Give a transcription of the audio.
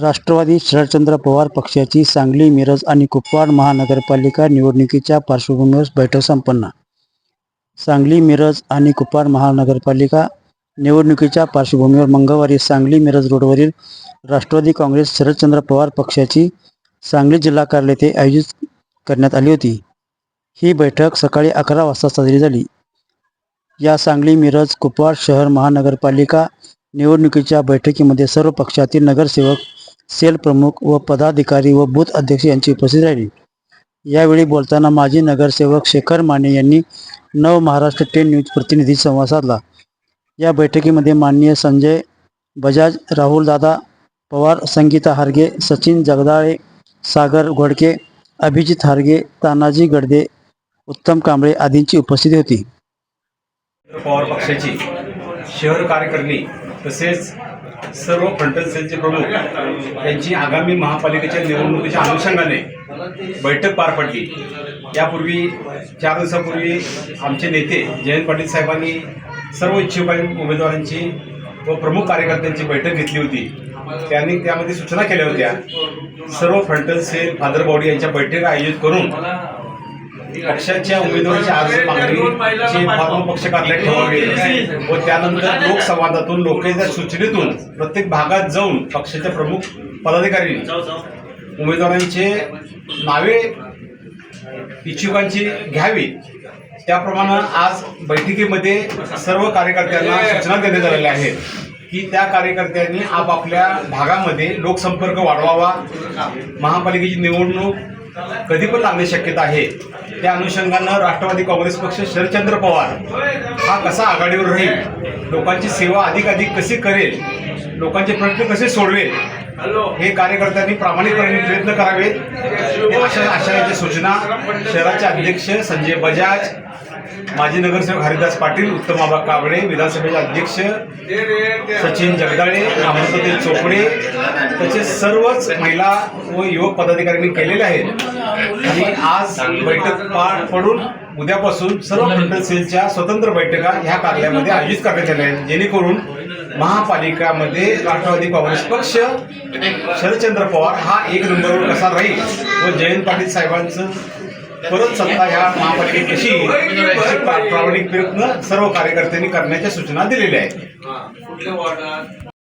राष्ट्रवादी शरदचंद्र पवार पक्षाची सांगली, मिरज आणि कुपवाड महानगरपालिका निवडणुकीच्या पार्श्वभूमीवर बैठक संपन्न. सांगली, मिरज आणि कुपवाड महानगरपालिका निवडणुकीच्या पार्श्वभूमीवर मंगळवारी सांगली मिरज रोडवरील राष्ट्रवादी काँग्रेस शरदचंद्र पवार पक्षाची सांगली जिल्हा कार्यालय येथे आयोजित करण्यात आली होती. ही बैठक सकाळी 11 वाजता साजरी झाली. या सांगली, मिरज, कुपवाड शहर महानगरपालिका निवडणुकीच्या बैठकीमध्ये सर्व पक्षातील नगरसेवक, सेल प्रमुख व पदाधिकारी व बूथ अध्यक्ष यांची उपस्थिती राहिली. यावेळी बोलताना माजी नगरसेवक शेखर माने यांनी नव महाराष्ट्र 10 न्यूज प्रतिनिधी संवाद साधला. या बैठकीमध्ये माननीय संजय बजाज, राहुल दादा पवार, संगीता हारगे, सचिन जगदाळे, सागर घोडके, अभिजित हारगे, तानाजी गडदे, उत्तम कांबळे आदींची उपस्थिती होती. पवार पक्षाची शहर कार्यकारिणी तसेच सर्व फ्रंटल सेलचे प्रमुख यांची आगामी महापालिकेच्या निवडणुकीच्या अनुषंगाने बैठक पार पडली. यापूर्वी 4 दिवसापूर्वी आमचे नेते जयंत पाटील साहेबांनी सर्व इच्छुक उमेदवारांची व प्रमुख कार्यकर्त्यांची बैठक घेतली होती. त्यांनी त्यामध्ये सूचना केल्या होत्या. सर्व फ्रंटल सेल फादर बॉडी यांच्या बैठका आयोजित करून पक्षाच्या उमेदवारांची अर्ज मागणीचे फॉर्म पक्ष कार्यालयात ठेवावे व त्यानंतर लोकसंवादातून लोकांच्या सूचनेतून प्रत्येक भागात जाऊन पक्षाच्या प्रमुख पदाधिकाऱ्यांनी उमेदवारांचे नावे इच्छुकांची घ्यावी. त्याप्रमाणे आज बैठकीमध्ये सर्व कार्यकर्त्यांना सूचना देण्यात आलेल्या आहेत की त्या कार्यकर्त्यांनी आपापल्या भागामध्ये लोकसंपर्क वाढवावा. महापालिकेची निवडणूक कधी पण लागण्याची शक्यता आहे. त्या अनुषंगानं राष्ट्रवादी काँग्रेस पक्ष शरदचंद्र पवार हा कसा आघाडीवर राहील, लोकांची सेवा अधिकाधिक कशी करेल, लोकांचे प्रश्न कसे सोडवेल, हे कार्यकर्त्यांनी प्रामाणिकपणे प्रयत्न करावेत अशा आशयाच्या सूचना शहराचे अध्यक्ष संजय बजाज, माजी नगरसेवक हरिदास पाटील, उत्तम कांबळे, विधानसभेचे अध्यक्ष सचिन जगदाळे, अमृततेज चोपडे तसेच सर्वच महिला व युवक पदाधिकाऱ्यांनी केलेले आहेत. आणि आज बैठक पार पडून उद्यापासून सर्व फ्रंटल सेलच्या स्वतंत्र बैठका ह्या कार्यालयामध्ये आयोजित करण्यात आल्या आहेत, जेणेकरून महापालिकामध्ये राष्ट्रवादी काँग्रेस पक्ष शरदचंद्र पवार हा 1 नंबरवर कसा राहील व जयंत पाटील साहेबांचं परत सत्ता ह्या महापालिकेत कशी प्रामाणिक प्रयत्न सर्व कार्यकर्त्यांनी करण्याच्या सूचना दिलेल्या आहेत.